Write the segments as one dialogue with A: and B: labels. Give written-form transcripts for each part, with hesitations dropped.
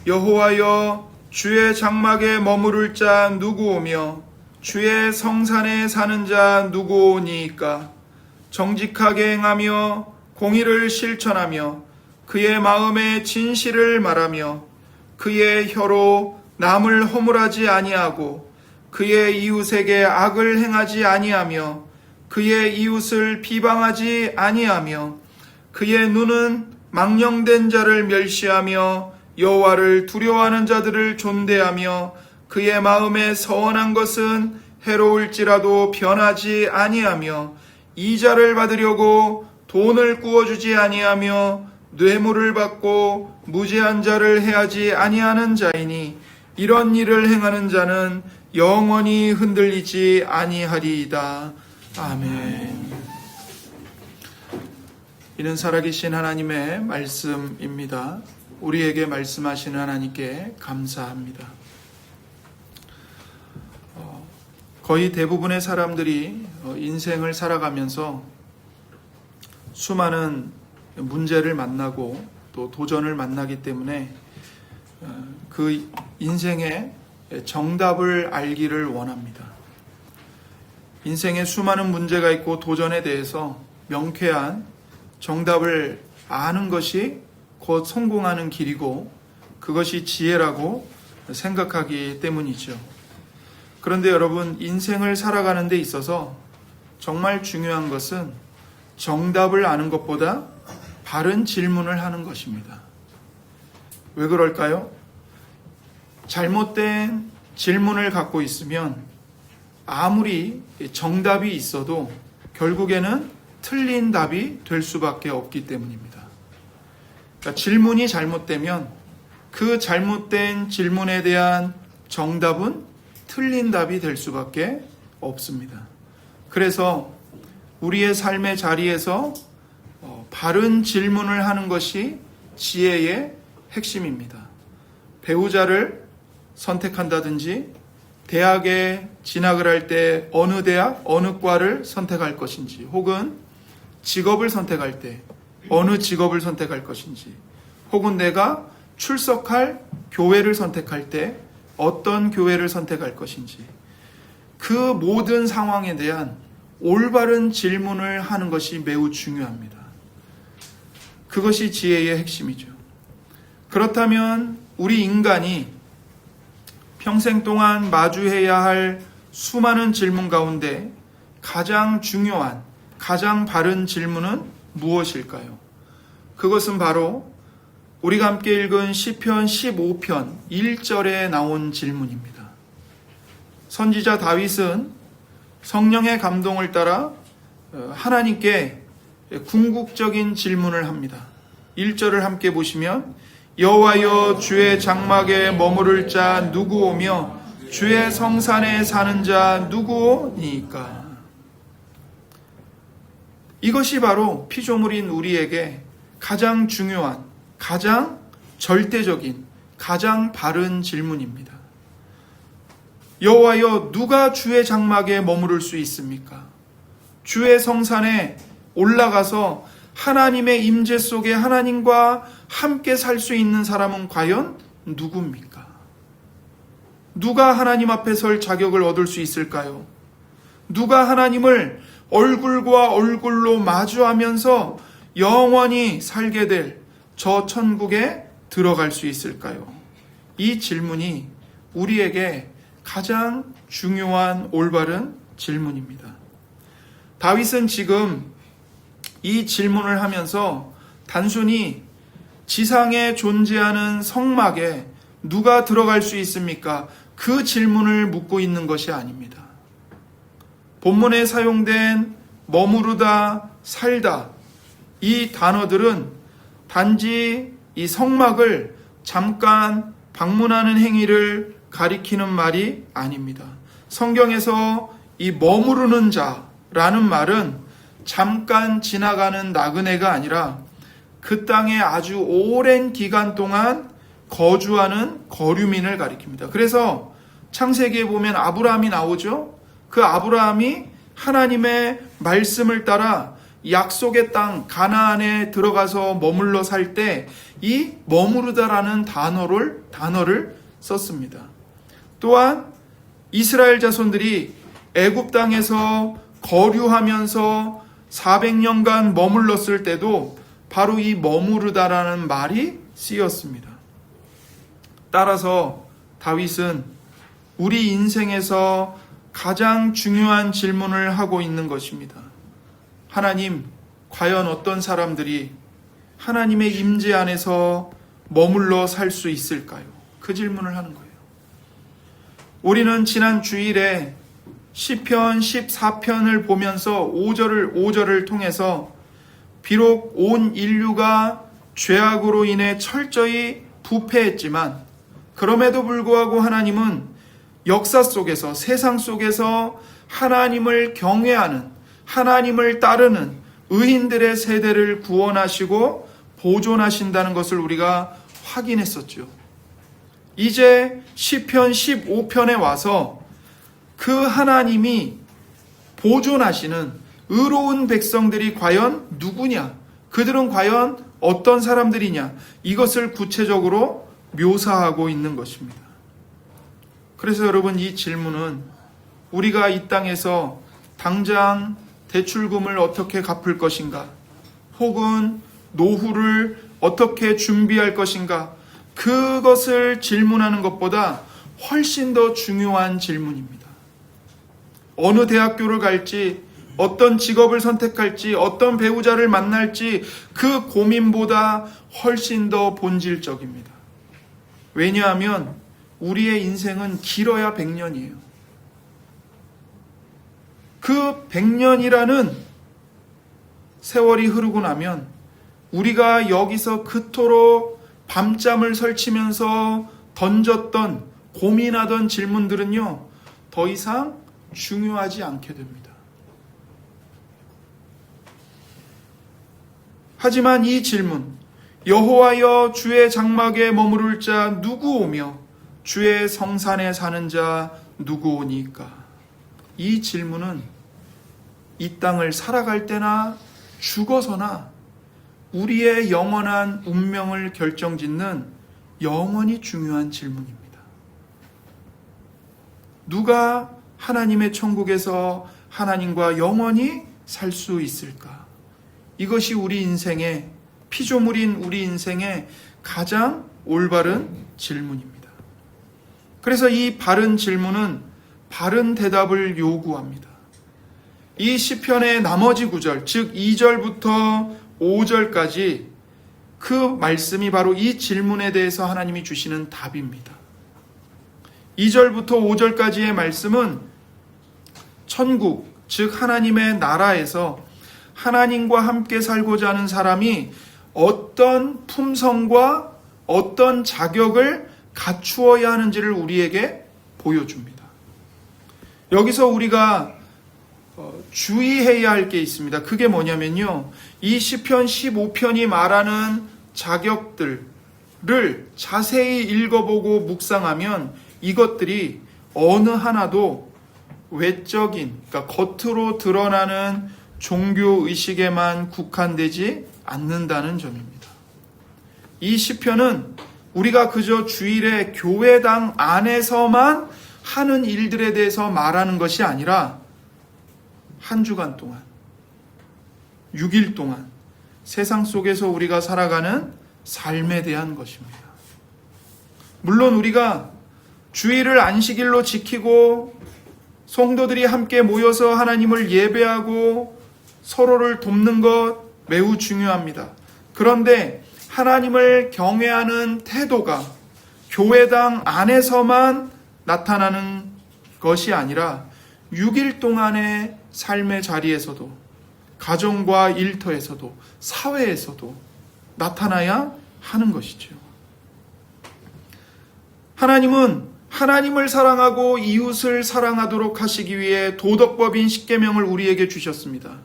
A: 여호와여, 주의 장막에 머무를 자 누구오며 주의 성산에 사는 자 누구오니이까? 정직하게 행하며 공의를 실천하며 그의 마음에 진실을 말하며 그의 혀로 남을 허물하지 아니하고 그의 이웃에게 악을 행하지 아니하며 그의 이웃을 비방하지 아니하며 그의 눈은 망령된 자를 멸시하며 여호와를 두려워하는 자들을 존대하며 그의 마음에 서원한 것은 해로울지라도 변하지 아니하며 이자를 받으려고 돈을 꾸어주지 아니하며 뇌물을 받고 무죄한 자를 해하지 아니하는 자이니 이런 일을 행하는 자는 영원히 흔들리지 아니하리이다. 아멘. 이는 살아계신 하나님의 말씀입니다. 우리에게 말씀하시는 하나님께 감사합니다. 거의 대부분의 사람들이 인생을 살아가면서 수많은 문제를 만나고 또 도전을 만나기 때문에 그 인생의 정답을 알기를 원합니다. 인생에 수많은 문제가 있고 도전에 대해서 명쾌한 정답을 아는 것이 곧 성공하는 길이고 그것이 지혜라고 생각하기 때문이죠. 그런데 여러분, 인생을 살아가는 데 있어서 정말 중요한 것은 정답을 아는 것보다 바른 질문을 하는 것입니다. 왜 그럴까요? 잘못된 질문을 갖고 있으면 아무리 정답이 있어도 결국에는 틀린 답이 될 수밖에 없기 때문입니다. 그러니까 질문이 잘못되면 그 잘못된 질문에 대한 정답은 틀린 답이 될 수밖에 없습니다. 그래서 우리의 삶의 자리에서 바른 질문을 하는 것이 지혜의 핵심입니다. 배우자를 선택한다든지 대학에 진학을 할 때 어느 대학, 어느 과를 선택할 것인지, 혹은 직업을 선택할 때 어느 직업을 선택할 것인지, 혹은 내가 출석할 교회를 선택할 때 어떤 교회를 선택할 것인지, 그 모든 상황에 대한 올바른 질문을 하는 것이 매우 중요합니다. 그것이 지혜의 핵심이죠. 그렇다면 우리 인간이 평생 동안 마주해야 할 수많은 질문 가운데 가장 중요한, 가장 바른 질문은 무엇일까요? 그것은 바로 우리가 함께 읽은 시편 15편 1절에 나온 질문입니다. 선지자 다윗은 성령의 감동을 따라 하나님께 궁극적인 질문을 합니다. 1절을 함께 보시면 여호와여, 주의 장막에 머무를 자 누구오며 주의 성산에 사는 자 누구오니까? 이것이 바로 피조물인 우리에게 가장 중요한, 가장 절대적인, 가장 바른 질문입니다. 여호와여, 누가 주의 장막에 머무를 수 있습니까? 주의 성산에 올라가서 하나님의 임재 속에 하나님과 함께 살 수 있는 사람은 과연 누구입니까? 누가 하나님 앞에 설 자격을 얻을 수 있을까요? 누가 하나님을 얼굴과 얼굴로 마주하면서 영원히 살게 될 저 천국에 들어갈 수 있을까요? 이 질문이 우리에게 가장 중요한 올바른 질문입니다. 다윗은 지금 이 질문을 하면서 단순히 지상에 존재하는 성막에 누가 들어갈 수 있습니까? 그 질문을 묻고 있는 것이 아닙니다. 본문에 사용된 머무르다, 살다, 이 단어들은 단지 이 성막을 잠깐 방문하는 행위를 가리키는 말이 아닙니다. 성경에서 이 머무르는 자라는 말은 잠깐 지나가는 나그네가 아니라 그 땅에 아주 오랜 기간 동안 거주하는 거류민을 가리킵니다. 그래서 창세기에 보면 아브라함이 나오죠. 그 아브라함이 하나님의 말씀을 따라 약속의 땅 가나안에 들어가서 머물러 살 때 이 머무르다라는 단어를 썼습니다. 또한 이스라엘 자손들이 애굽 땅에서 거류하면서 400년간 머물렀을 때도 바로 이 머무르다라는 말이 쓰였습니다. 따라서 다윗은 우리 인생에서 가장 중요한 질문을 하고 있는 것입니다. 하나님, 과연 어떤 사람들이 하나님의 임재 안에서 머물러 살 수 있을까요? 그 질문을 하는 거예요. 우리는 지난 주일에 시편 14편을 보면서 5절을 통해서 비록 온 인류가 죄악으로 인해 철저히 부패했지만 그럼에도 불구하고 하나님은 역사 속에서, 세상 속에서 하나님을 경외하는, 하나님을 따르는 의인들의 세대를 구원하시고 보존하신다는 것을 우리가 확인했었죠. 이제 시편 15편에 와서 그 하나님이 보존하시는 의로운 백성들이 과연 누구냐? 그들은 과연 어떤 사람들이냐? 이것을 구체적으로 묘사하고 있는 것입니다. 그래서 여러분, 이 질문은 우리가 이 땅에서 당장 대출금을 어떻게 갚을 것인가? 혹은 노후를 어떻게 준비할 것인가? 그것을 질문하는 것보다 훨씬 더 중요한 질문입니다. 어느 대학교를 갈지, 어떤 직업을 선택할지, 어떤 배우자를 만날지 그 고민보다 훨씬 더 본질적입니다. 왜냐하면 우리의 인생은 길어야 100년이에요. 그 100년이라는 세월이 흐르고 나면 우리가 여기서 그토록 밤잠을 설치면서 던졌던, 고민하던 질문들은요, 더 이상 중요하지 않게 됩니다. 하지만 이 질문, 여호와여 주의 장막에 머무를 자 누구 오며 주의 성산에 사는 자 누구 오니까? 이 질문은 이 땅을 살아갈 때나 죽어서나 우리의 영원한 운명을 결정짓는 영원히 중요한 질문입니다. 누가 하나님의 천국에서 하나님과 영원히 살 수 있을까? 이것이 우리 인생의, 피조물인 우리 인생의 가장 올바른 질문입니다. 그래서 이 바른 질문은 바른 대답을 요구합니다. 이 시편의 나머지 구절, 즉 2절부터 5절까지 그 말씀이 바로 이 질문에 대해서 하나님이 주시는 답입니다. 2절부터 5절까지의 말씀은 천국, 즉 하나님의 나라에서 하나님과 함께 살고자 하는 사람이 어떤 품성과 어떤 자격을 갖추어야 하는지를 우리에게 보여줍니다. 여기서 우리가 주의해야 할 게 있습니다. 그게 뭐냐면요, 이 시편 15편이 말하는 자격들을 자세히 읽어보고 묵상하면 이것들이 어느 하나도 외적인, 그러니까 겉으로 드러나는 종교 의식에만 국한되지 않는다는 점입니다. 이 시편은 우리가 그저 주일에 교회당 안에서만 하는 일들에 대해서 말하는 것이 아니라 한 주간 동안, 6일 동안 세상 속에서 우리가 살아가는 삶에 대한 것입니다. 물론 우리가 주일을 안식일로 지키고 성도들이 함께 모여서 하나님을 예배하고 서로를 돕는 것 매우 중요합니다. 그런데 하나님을 경외하는 태도가 교회당 안에서만 나타나는 것이 아니라 6일 동안의 삶의 자리에서도, 가정과 일터에서도, 사회에서도 나타나야 하는 것이죠. 하나님은 하나님을 사랑하고 이웃을 사랑하도록 하시기 위해 도덕법인 10계명을 우리에게 주셨습니다.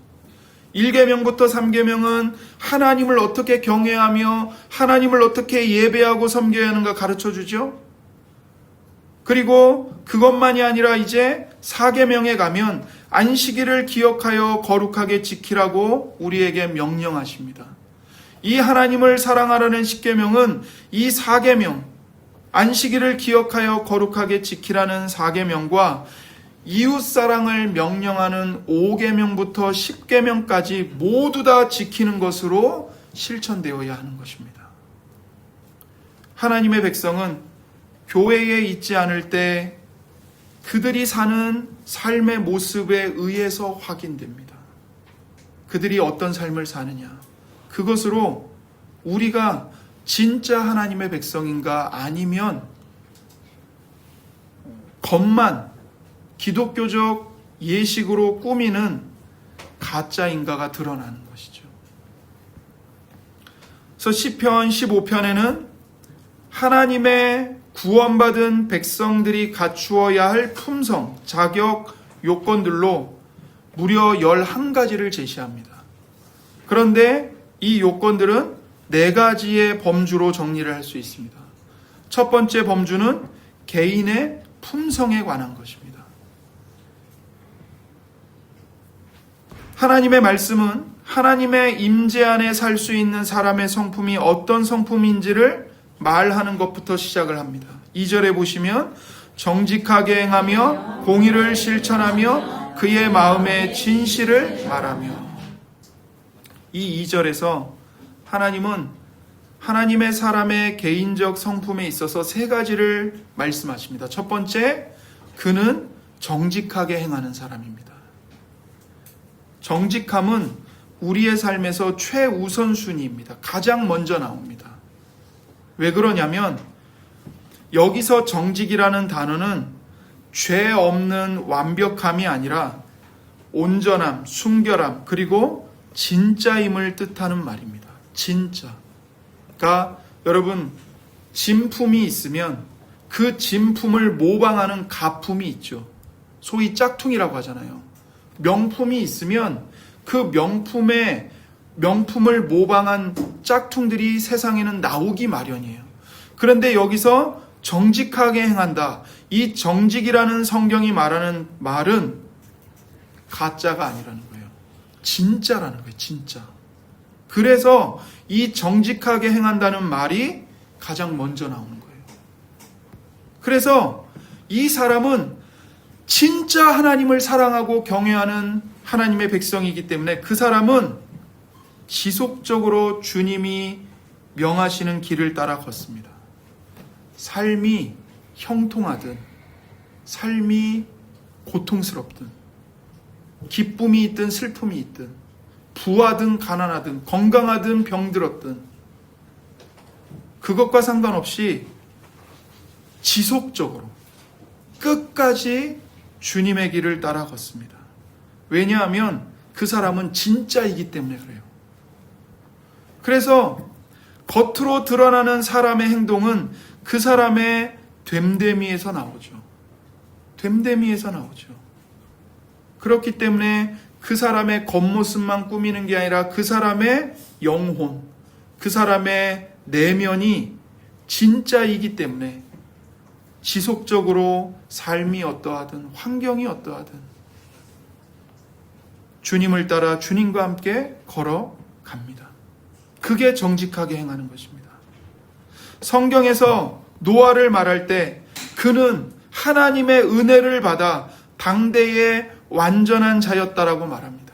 A: 1계명부터 3계명은 하나님을 어떻게 경외하며 하나님을 어떻게 예배하고 섬겨야 하는가 가르쳐 주죠. 그리고 그것만이 아니라 이제 4계명에 가면 안식일을 기억하여 거룩하게 지키라고 우리에게 명령하십니다. 이 하나님을 사랑하라는 십계명은 이 4계명, 안식일을 기억하여 거룩하게 지키라는 4계명과 이웃사랑을 명령하는 5계명부터 10계명까지 모두 다 지키는 것으로 실천되어야 하는 것입니다. 하나님의 백성은 교회에 있지 않을 때 그들이 사는 삶의 모습에 의해서 확인됩니다. 그들이 어떤 삶을 사느냐, 그것으로 우리가 진짜 하나님의 백성인가 아니면 겉만 기독교적 예식으로 꾸미는 가짜인가가 드러나는 것이죠. 그래서 시편 15편에는 하나님의 구원받은 백성들이 갖추어야 할 품성, 자격, 요건들로 무려 11가지를 제시합니다. 그런데 이 요건들은 4가지의 범주로 정리를 할 수 있습니다. 첫 번째 범주는 개인의 품성에 관한 것입니다. 하나님의 말씀은 하나님의 임재 안에 살 수 있는 사람의 성품이 어떤 성품인지를 말하는 것부터 시작을 합니다. 2절에 보시면 정직하게 행하며 공의를 실천하며 그의 마음에 진실을 말하며, 이 2절에서 하나님은 하나님의 사람의 개인적 성품에 있어서 3가지를 말씀하십니다. 첫 번째, 그는 정직하게 행하는 사람입니다. 정직함은 우리의 삶에서 최우선순위입니다. 가장 먼저 나옵니다. 왜 그러냐면 여기서 정직이라는 단어는 죄 없는 완벽함이 아니라 온전함, 순결함, 그리고 진짜임을 뜻하는 말입니다. 진짜. 그러니까 여러분, 진품이 있으면 그 진품을 모방하는 가품이 있죠. 소위 짝퉁이라고 하잖아요. 명품이 있으면 그 명품을 모방한 짝퉁들이 세상에는 나오기 마련이에요. 그런데 여기서 정직하게 행한다. 이 정직이라는 성경이 말하는 말은 가짜가 아니라는 거예요. 진짜라는 거예요. 진짜. 그래서 이 정직하게 행한다는 말이 가장 먼저 나오는 거예요. 그래서 이 사람은 진짜 하나님을 사랑하고 경외하는 하나님의 백성이기 때문에 그 사람은 지속적으로 주님이 명하시는 길을 따라 걷습니다. 삶이 형통하든, 삶이 고통스럽든, 기쁨이 있든 슬픔이 있든, 부하든 가난하든, 건강하든 병들었든, 그것과 상관없이 지속적으로 끝까지 주님의 길을 따라 걷습니다. 왜냐하면 그 사람은 진짜이기 때문에 그래요. 그래서 겉으로 드러나는 사람의 행동은 그 사람의 됨됨이에서 나오죠. 됨됨이에서 나오죠. 그렇기 때문에 그 사람의 겉모습만 꾸미는 게 아니라 그 사람의 영혼, 그 사람의 내면이 진짜이기 때문에 지속적으로 삶이 어떠하든 환경이 어떠하든 주님을 따라 주님과 함께 걸어갑니다. 그게 정직하게 행하는 것입니다. 성경에서 노아를 말할 때 그는 하나님의 은혜를 받아 당대의 완전한 자였다라고 말합니다.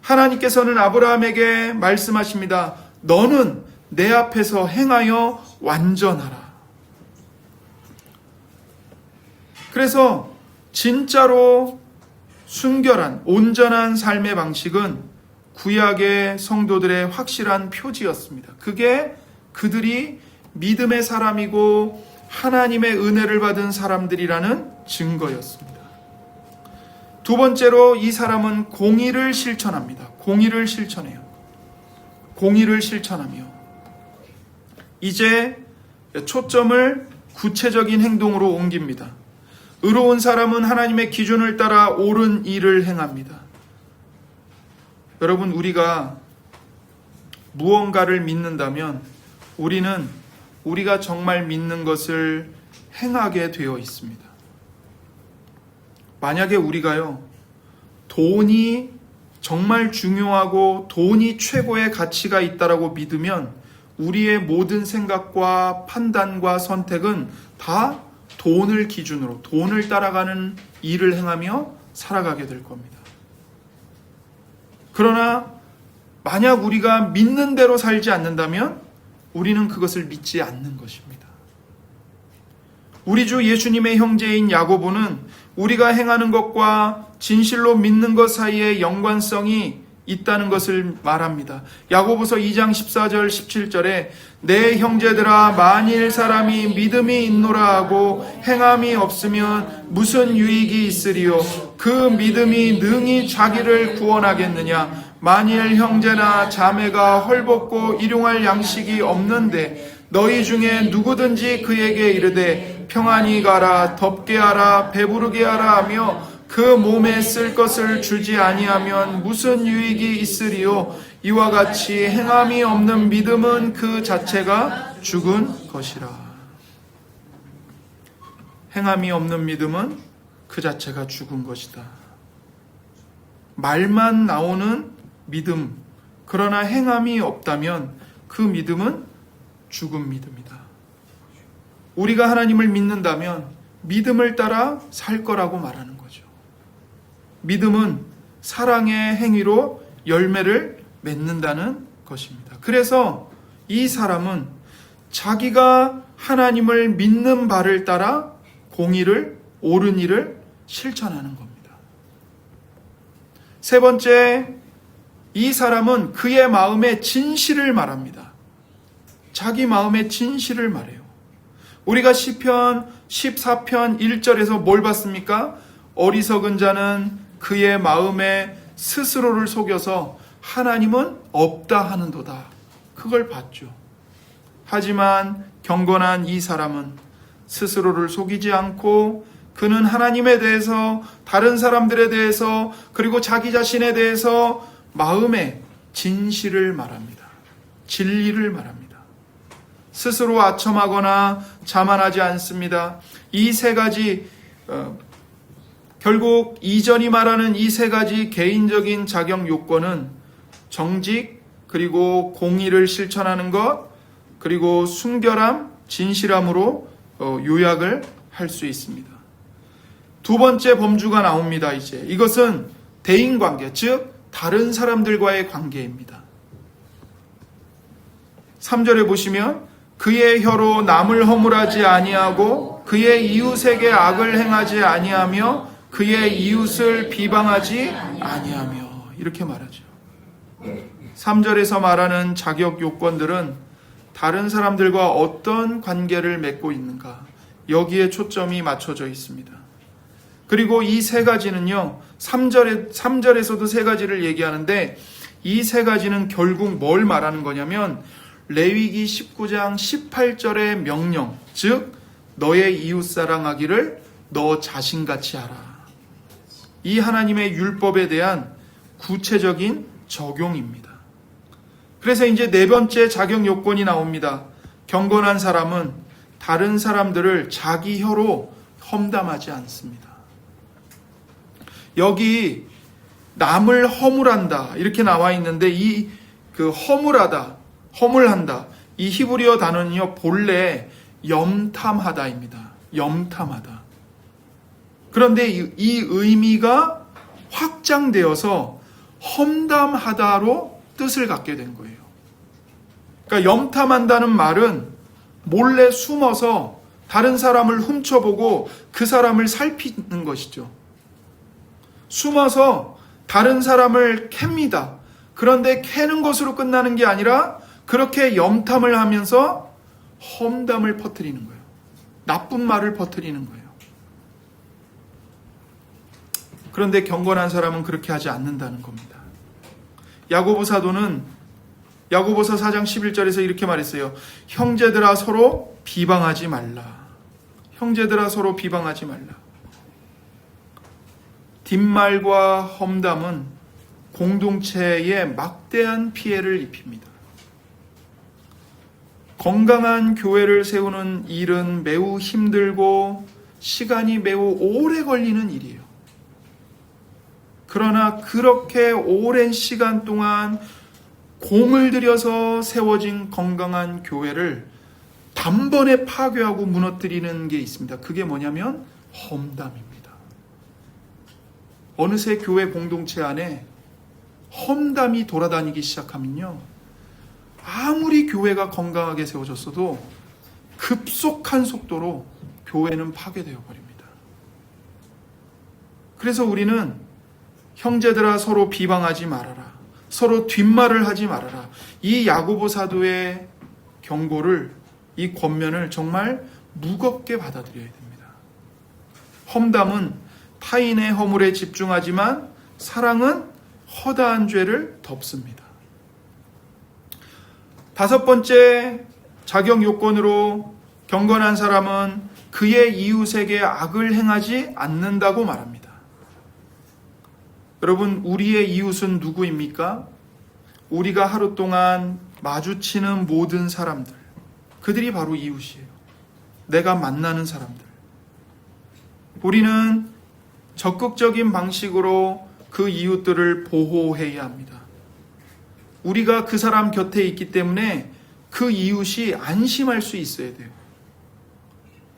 A: 하나님께서는 아브라함에게 말씀하십니다. 너는 내 앞에서 행하여 완전하라. 그래서 진짜로 순결한 온전한 삶의 방식은 구약의 성도들의 확실한 표지였습니다. 그게 그들이 믿음의 사람이고 하나님의 은혜를 받은 사람들이라는 증거였습니다. 두 번째로 이 사람은 공의를 실천합니다. 공의를 실천해요. 공의를 실천하며 이제 초점을 구체적인 행동으로 옮깁니다. 의로운 사람은 하나님의 기준을 따라 옳은 일을 행합니다. 여러분, 우리가 무언가를 믿는다면 우리는 우리가 정말 믿는 것을 행하게 되어 있습니다. 만약에 우리가요, 돈이 정말 중요하고 돈이 최고의 가치가 있다라고 믿으면 우리의 모든 생각과 판단과 선택은 다 돈을 기준으로, 돈을 따라가는 일을 행하며 살아가게 될 겁니다. 그러나 만약 우리가 믿는 대로 살지 않는다면 우리는 그것을 믿지 않는 것입니다. 우리 주 예수님의 형제인 야고보는 우리가 행하는 것과 진실로 믿는 것 사이에 연관성이 있다는 것을 말합니다. 야고보서 2장 14절 17절에 내 형제들아 만일 사람이 믿음이 있노라 하고 행함이 없으면 무슨 유익이 있으리요 그 믿음이 능히 자기를 구원하겠느냐 만일 형제나 자매가 헐벗고 일용할 양식이 없는데 너희 중에 누구든지 그에게 이르되 평안히 가라 덥게 하라 배부르게 하라 하며 그 몸에 쓸 것을 주지 아니하면 무슨 유익이 있으리요 이와 같이 행함이 없는 믿음은 그 자체가 죽은 것이라. 행함이 없는 믿음은 그 자체가 죽은 것이다. 말만 나오는 믿음, 그러나 행함이 없다면 그 믿음은 죽은 믿음이다. 우리가 하나님을 믿는다면 믿음을 따라 살 거라고 말하는 거죠. 믿음은 사랑의 행위로 열매를 맺는다는 것입니다. 그래서 이 사람은 자기가 하나님을 믿는 바를 따라 공의를, 옳은 일을 실천하는 겁니다. 세 번째, 이 사람은 그의 마음의 진실을 말합니다. 자기 마음의 진실을 말해요. 우리가 시편 14편 1절에서 뭘 봤습니까? 어리석은 자는 그의 마음에 스스로를 속여서 하나님은 없다 하는도다. 그걸 봤죠. 하지만 경건한 이 사람은 스스로를 속이지 않고 그는 하나님에 대해서, 다른 사람들에 대해서, 그리고 자기 자신에 대해서 마음의 진실을 말합니다. 진리를 말합니다. 스스로 아첨하거나 자만하지 않습니다. 이 세 가지, 결국 이전이 말하는 이 세 가지 개인적인 자격 요건은 정직, 그리고 공의를 실천하는 것, 그리고 순결함, 진실함으로 요약을 할 수 있습니다. 두 번째 범주가 나옵니다. 이제 이것은 대인관계, 즉 다른 사람들과의 관계입니다. 3절에 보시면 그의 혀로 남을 허물하지 아니하고 그의 이웃에게 악을 행하지 아니하며 그의 이웃을 비방하지 아니하며 이렇게 말하죠. 3절에서 말하는 자격 요건들은 다른 사람들과 어떤 관계를 맺고 있는가, 여기에 초점이 맞춰져 있습니다. 그리고 이 세 가지는요, 3절에서도 세 가지를 얘기하는데 이 세 가지는 결국 뭘 말하는 거냐면 레위기 19장 18절의 명령, 즉 너의 이웃 사랑하기를 너 자신같이 하라. 이 하나님의 율법에 대한 구체적인 적용입니다. 그래서 이제 네 번째 자격 요건이 나옵니다. 경건한 사람은 다른 사람들을 자기 혀로 험담하지 않습니다. 여기 남을 허물한다 이렇게 나와 있는데 이 허물하다, 허물한다 이 히브리어 단어는요 본래 염탐하다입니다. 염탐하다. 그런데 이 의미가 확장되어서 험담하다로 뜻을 갖게 된 거예요. 그러니까 염탐한다는 말은 몰래 숨어서 다른 사람을 훔쳐보고 그 사람을 살피는 것이죠. 숨어서 다른 사람을 캡니다. 그런데 캐는 것으로 끝나는 게 아니라 그렇게 염탐을 하면서 험담을 퍼뜨리는 거예요. 나쁜 말을 퍼뜨리는 거예요. 그런데 경건한 사람은 그렇게 하지 않는다는 겁니다. 야고보 사도는 야고보서 4장 11절에서 이렇게 말했어요. 형제들아 서로 비방하지 말라. 형제들아 서로 비방하지 말라. 뒷말과 험담은 공동체에 막대한 피해를 입힙니다. 건강한 교회를 세우는 일은 매우 힘들고 시간이 매우 오래 걸리는 일이에요. 그러나 그렇게 오랜 시간 동안 공을 들여서 세워진 건강한 교회를 단번에 파괴하고 무너뜨리는 게 있습니다. 그게 뭐냐면 험담입니다. 어느새 교회 공동체 안에 험담이 돌아다니기 시작하면요, 아무리 교회가 건강하게 세워졌어도 급속한 속도로 교회는 파괴되어 버립니다. 그래서 우리는 형제들아 서로 비방하지 말아라, 서로 뒷말을 하지 말아라, 이 야고보 사도의 경고를, 이 권면을 정말 무겁게 받아들여야 됩니다. 험담은 타인의 허물에 집중하지만 사랑은 허다한 죄를 덮습니다. 다섯 번째 자격 요건으로 경건한 사람은 그의 이웃에게 악을 행하지 않는다고 말합니다. 여러분, 우리의 이웃은 누구입니까? 우리가 하루 동안 마주치는 모든 사람들, 그들이 바로 이웃이에요. 내가 만나는 사람들. 우리는 적극적인 방식으로 그 이웃들을 보호해야 합니다. 우리가 그 사람 곁에 있기 때문에 그 이웃이 안심할 수 있어야 돼요.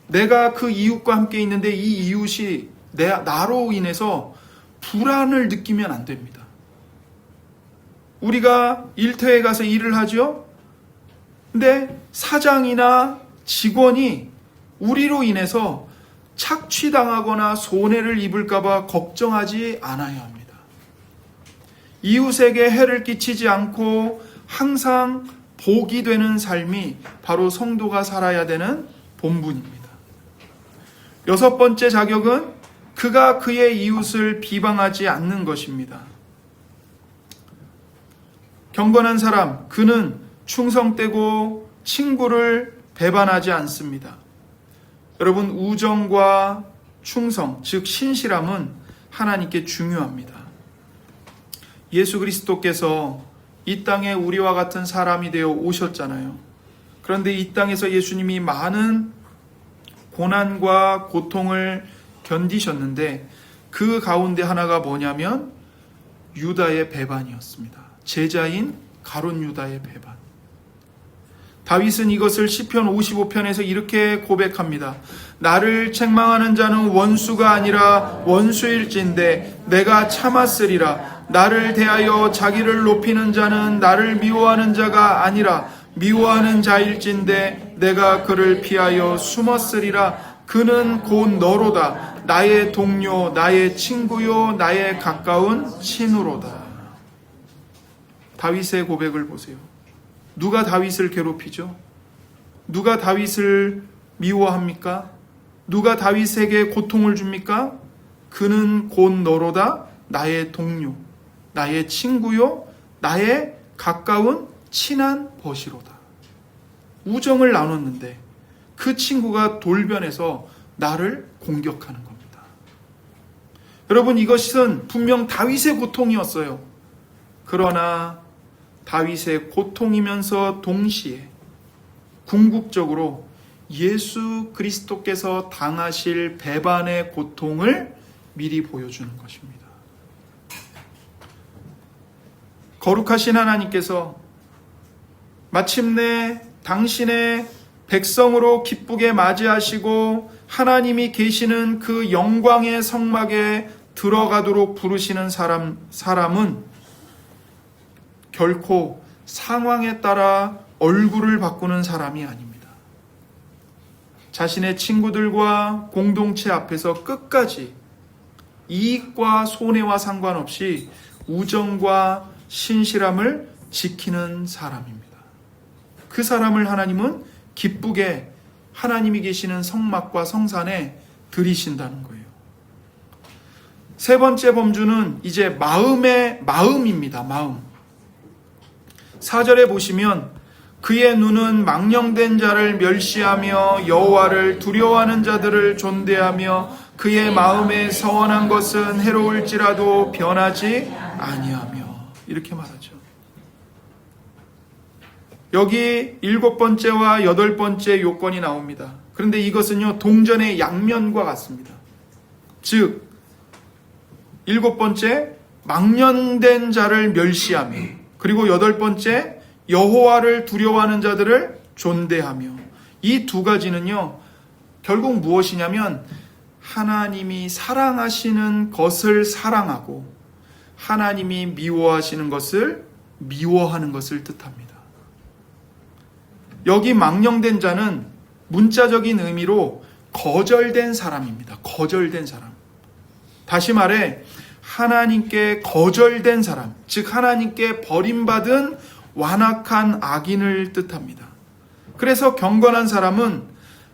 A: 내가 그 이웃과 함께 있는데 이 이웃이 나로 인해서 불안을 느끼면 안 됩니다. 우리가 일터에 가서 일을 하죠. 근데 사장이나 직원이 우리로 인해서 착취당하거나 손해를 입을까봐 걱정하지 않아야 합니다. 이웃에게 해를 끼치지 않고 항상 복이 되는 삶이 바로 성도가 살아야 되는 본분입니다. 여섯 번째 자격은 그가 그의 이웃을 비방하지 않는 것입니다. 경건한 사람, 그는 충성되고 친구를 배반하지 않습니다. 여러분, 우정과 충성, 즉 신실함은 하나님께 중요합니다. 예수 그리스도께서 이 땅에 우리와 같은 사람이 되어 오셨잖아요. 그런데 이 땅에서 예수님이 많은 고난과 고통을 견디셨는데 그 가운데 하나가 뭐냐면 유다의 배반이었습니다. 제자인 가룟 유다의 배반. 다윗은 이것을 시편 55편에서 이렇게 고백합니다. 나를 책망하는 자는 원수가 아니라 원수일진데 내가 참았으리라. 나를 대하여 자기를 높이는 자는 나를 미워하는 자가 아니라 미워하는 자일진데 내가 그를 피하여 숨었으리라. 그는 곧 너로다. 나의 동료, 나의 친구요, 나의 가까운 친우로다. 다윗의 고백을 보세요. 누가 다윗을 괴롭히죠? 누가 다윗을 미워합니까? 누가 다윗에게 고통을 줍니까? 그는 곧 너로다. 나의 동료, 나의 친구요, 나의 가까운 친한 벗이로다. 우정을 나눴는데 그 친구가 돌변해서 나를 공격하는 겁니다. 여러분, 이것은 분명 다윗의 고통이었어요. 그러나 다윗의 고통이면서 동시에 궁극적으로 예수 그리스도께서 당하실 배반의 고통을 미리 보여주는 것입니다. 거룩하신 하나님께서 마침내 당신의 백성으로 기쁘게 맞이하시고 하나님이 계시는 그 영광의 성막에 들어가도록 부르시는 사람은 결코 상황에 따라 얼굴을 바꾸는 사람이 아닙니다. 자신의 친구들과 공동체 앞에서 끝까지 이익과 손해와 상관없이 우정과 신실함을 지키는 사람입니다. 그 사람을 하나님은 기쁘게 하나님이 계시는 성막과 성산에 들이신다는 거예요. 세 번째 범주는 이제 마음입니다. 마음. 4절에 보시면 그의 눈은 망령된 자를 멸시하며 여호와를 두려워하는 자들을 존대하며 그의 마음에 서원한 것은 해로울지라도 변하지 아니하며, 이렇게 말하죠. 여기 7번째와 8번째 요건이 나옵니다. 그런데 이것은요, 동전의 양면과 같습니다. 즉 7번째, 망령된 자를 멸시하며, 그리고 8번째, 여호와를 두려워하는 자들을 존대하며. 이 두 가지는요, 결국 무엇이냐면 하나님이 사랑하시는 것을 사랑하고 하나님이 미워하시는 것을 미워하는 것을 뜻합니다. 여기 망령된 자는 문자적인 의미로 거절된 사람입니다. 거절된 사람. 다시 말해 하나님께 거절된 사람, 즉 하나님께 버림받은 완악한 악인을 뜻합니다. 그래서 경건한 사람은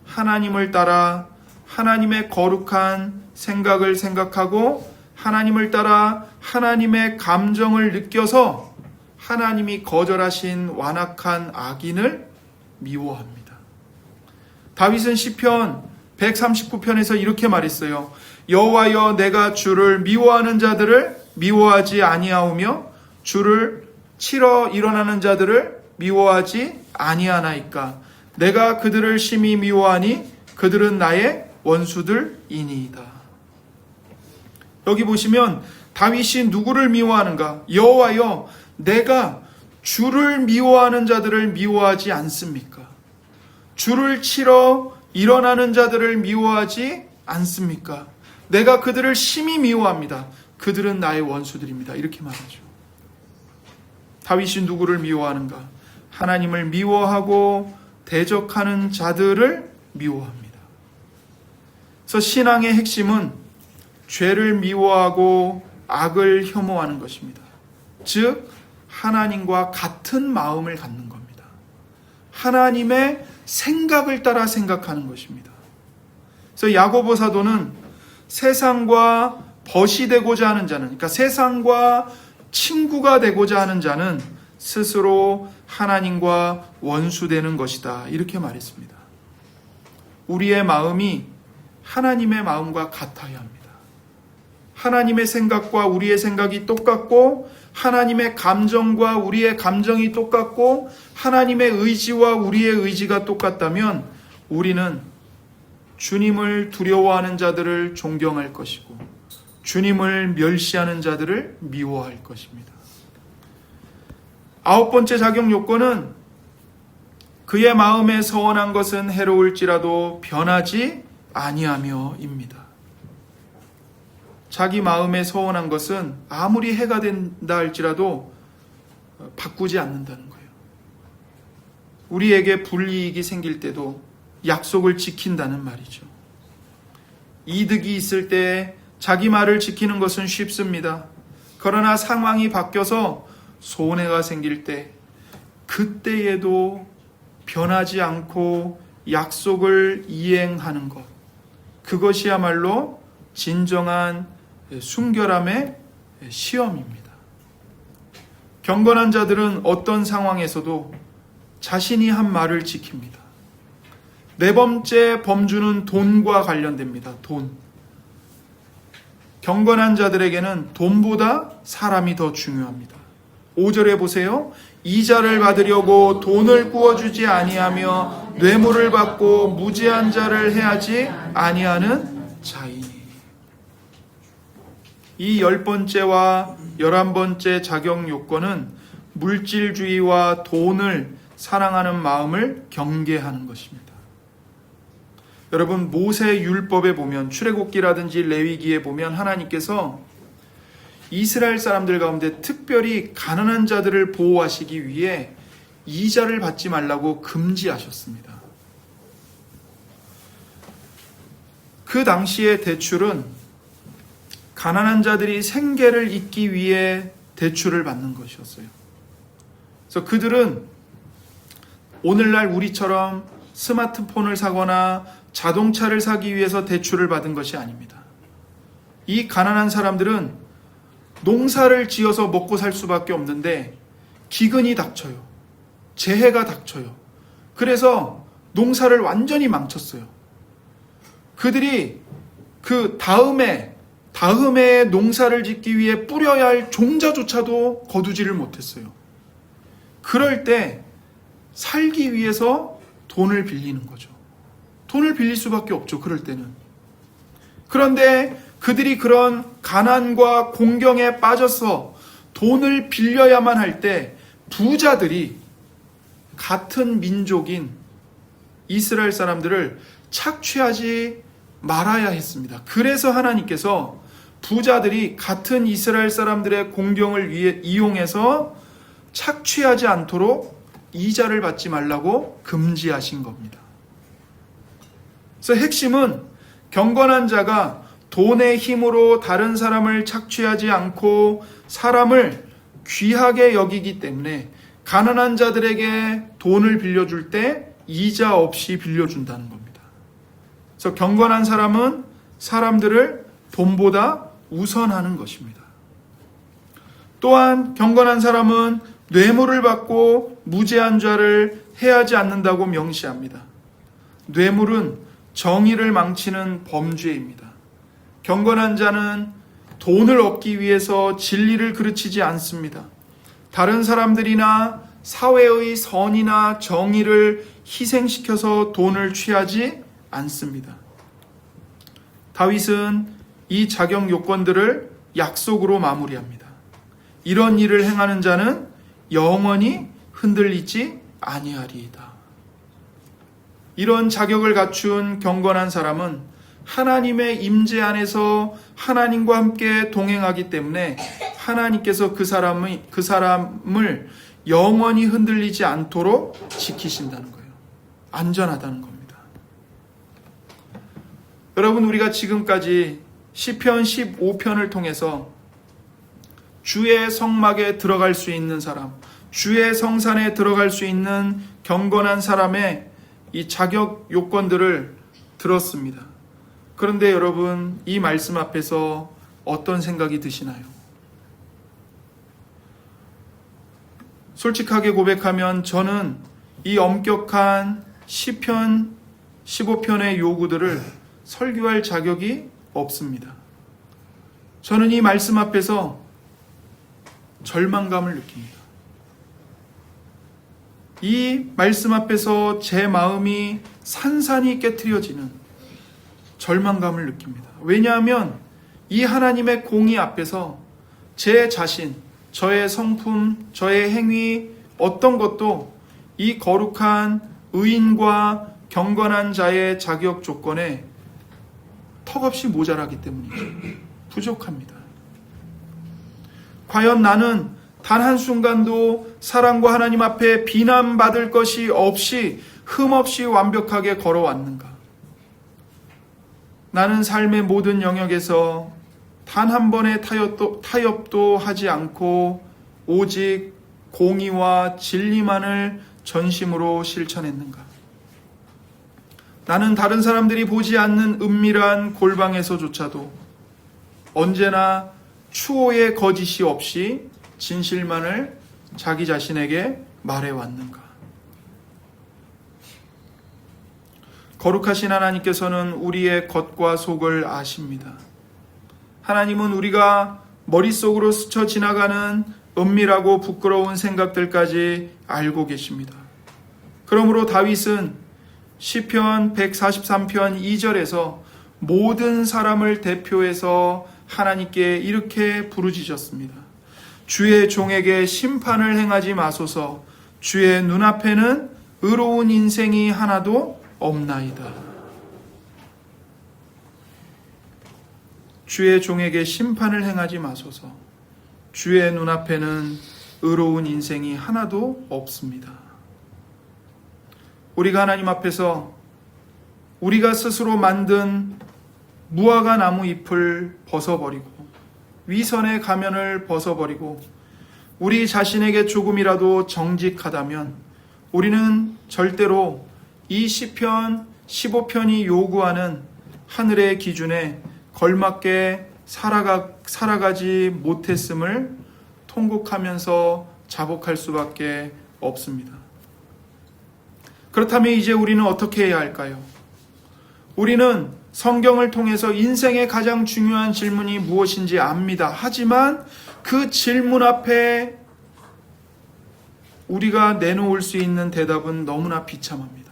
A: 하나님을 따라 하나님의 거룩한 생각을 생각하고 하나님을 따라 하나님의 감정을 느껴서 하나님이 거절하신 완악한 악인을 미워합니다. 다윗은 시편 139편에서 이렇게 말했어요. 여호와여, 내가 주를 미워하는 자들을 미워하지 아니하오며 주를 치러 일어나는 자들을 미워하지 아니하나이까. 내가 그들을 심히 미워하니 그들은 나의 원수들이니이다. 여기 보시면 다윗이 누구를 미워하는가? 여호와여, 내가 주를 미워하는 자들을 미워하지 않습니까? 주를 치러 일어나는 자들을 미워하지 않습니까? 내가 그들을 심히 미워합니다. 그들은 나의 원수들입니다. 이렇게 말하죠. 다윗이 누구를 미워하는가? 하나님을 미워하고 대적하는 자들을 미워합니다. 그래서 신앙의 핵심은 죄를 미워하고 악을 혐오하는 것입니다. 즉 하나님과 같은 마음을 갖는 겁니다. 하나님의 생각을 따라 생각하는 것입니다. 그래서 야고보 사도는 세상과 벗이 되고자 하는 자는, 그러니까 세상과 친구가 되고자 하는 자는 스스로 하나님과 원수되는 것이다, 이렇게 말했습니다. 우리의 마음이 하나님의 마음과 같아야 합니다. 하나님의 생각과 우리의 생각이 똑같고 하나님의 감정과 우리의 감정이 똑같고 하나님의 의지와 우리의 의지가 똑같다면 우리는 주님을 두려워하는 자들을 존경할 것이고 주님을 멸시하는 자들을 미워할 것입니다. 9번째 자격 요건은 그의 마음에 서원한 것은 해로울지라도 변하지 아니하며입니다. 자기 마음에 서원한 것은 아무리 해가 된다 할지라도 바꾸지 않는다는 거예요. 우리에게 불이익이 생길 때도 약속을 지킨다는 말이죠. 이득이 있을 때 자기 말을 지키는 것은 쉽습니다. 그러나 상황이 바뀌어서 손해가 생길 때 그때에도 변하지 않고 약속을 이행하는 것, 그것이야말로 진정한 순결함의 시험입니다. 경건한 자들은 어떤 상황에서도 자신이 한 말을 지킵니다. 네 번째 범주는 돈과 관련됩니다. 돈. 경건한 자들에게는 돈보다 사람이 더 중요합니다. 5절에 보세요. 이자를 받으려고 돈을 구워주지 아니하며 뇌물을 받고 무죄한 자를 해하지 아니하는 자이니. 이 10번째와 11번째 자격 요건은 물질주의와 돈을 사랑하는 마음을 경계하는 것입니다. 여러분, 모세 율법에 보면, 출애굽기라든지 레위기에 보면 하나님께서 이스라엘 사람들 가운데 특별히 가난한 자들을 보호하시기 위해 이자를 받지 말라고 금지하셨습니다. 그 당시의 대출은 가난한 자들이 생계를 잇기 위해 대출을 받는 것이었어요. 그래서 그들은 오늘날 우리처럼 스마트폰을 사거나 자동차를 사기 위해서 대출을 받은 것이 아닙니다. 이 가난한 사람들은 농사를 지어서 먹고 살 수밖에 없는데 기근이 닥쳐요. 재해가 닥쳐요. 그래서 농사를 완전히 망쳤어요. 그들이 그 다음에 농사를 짓기 위해 뿌려야 할 종자조차도 거두지를 못했어요. 그럴 때 살기 위해서 돈을 빌리는 거죠. 돈을 빌릴 수밖에 없죠. 그럴 때는. 그런데 그들이 그런 가난과 공경에 빠져서 돈을 빌려야만 할 때 부자들이 같은 민족인 이스라엘 사람들을 착취하지 말아야 했습니다. 그래서 하나님께서 부자들이 같은 이스라엘 사람들의 공경을 위해 이용해서 착취하지 않도록 이자를 받지 말라고 금지하신 겁니다. 그래서 핵심은 경건한 자가 돈의 힘으로 다른 사람을 착취하지 않고 사람을 귀하게 여기기 때문에 가난한 자들에게 돈을 빌려줄 때 이자 없이 빌려준다는 겁니다. 그래서 경건한 사람은 사람들을 돈보다 우선하는 것입니다. 또한 경건한 사람은 뇌물을 받고 무죄한 자를 해하지 않는다고 명시합니다. 뇌물은 정의를 망치는 범죄입니다. 경건한 자는 돈을 얻기 위해서 진리를 그르치지 않습니다. 다른 사람들이나 사회의 선이나 정의를 희생시켜서 돈을 취하지 않습니다. 다윗은 이 자격 요건들을 약속으로 마무리합니다. 이런 일을 행하는 자는 영원히 흔들리지 아니하리이다. 이런 자격을 갖춘 경건한 사람은 하나님의 임재 안에서 하나님과 함께 동행하기 때문에 하나님께서 그 사람을 영원히 흔들리지 않도록 지키신다는 거예요. 안전하다는 겁니다. 여러분, 우리가 지금까지 시편 15편을 통해서 주의 성막에 들어갈 수 있는 사람, 주의 성산에 들어갈 수 있는 경건한 사람의 이 자격 요건들을 들었습니다. 그런데 여러분, 이 말씀 앞에서 어떤 생각이 드시나요? 솔직하게 고백하면 저는 이 엄격한 시편 15편의 요구들을 설교할 자격이 없습니다. 저는 이 말씀 앞에서 절망감을 느낍니다. 이 말씀 앞에서 제 마음이 산산이 깨트려지는 절망감을 느낍니다. 왜냐하면 이 하나님의 공의 앞에서 제 자신, 저의 성품, 저의 행위 어떤 것도 이 거룩한 의인과 경건한 자의 자격 조건에 턱없이 모자라기 때문이죠. 부족합니다. 과연 나는 단 한순간도 사랑과 하나님 앞에 비난받을 것이 없이 흠없이 완벽하게 걸어왔는가? 나는 삶의 모든 영역에서 단 한 번의 타협도 하지 않고 오직 공의와 진리만을 전심으로 실천했는가? 나는 다른 사람들이 보지 않는 은밀한 골방에서조차도 언제나 추호의 거짓이 없이 진실만을 자기 자신에게 말해왔는가? 거룩하신 하나님께서는 우리의 겉과 속을 아십니다. 하나님은 우리가 머릿속으로 스쳐 지나가는 은밀하고 부끄러운 생각들까지 알고 계십니다. 그러므로 다윗은 시편 143편 2절에서 모든 사람을 대표해서 하나님께 이렇게 부르짖었습니다. 주의 종에게 심판을 행하지 마소서. 주의 눈앞에는 의로운 인생이 하나도 없나이다. 주의 종에게 심판을 행하지 마소서. 주의 눈앞에는 의로운 인생이 하나도 없습니다. 우리가 하나님 앞에서 우리가 스스로 만든 무화과 나무 잎을 벗어버리고 위선의 가면을 벗어버리고 우리 자신에게 조금이라도 정직하다면 우리는 절대로 이 시편 15편이 요구하는 하늘의 기준에 걸맞게 살아가지 못했음을 통곡하면서 자복할 수밖에 없습니다. 그렇다면 이제 우리는 어떻게 해야 할까요? 우리는 성경을 통해서 인생의 가장 중요한 질문이 무엇인지 압니다. 하지만 그 질문 앞에 우리가 내놓을 수 있는 대답은 너무나 비참합니다.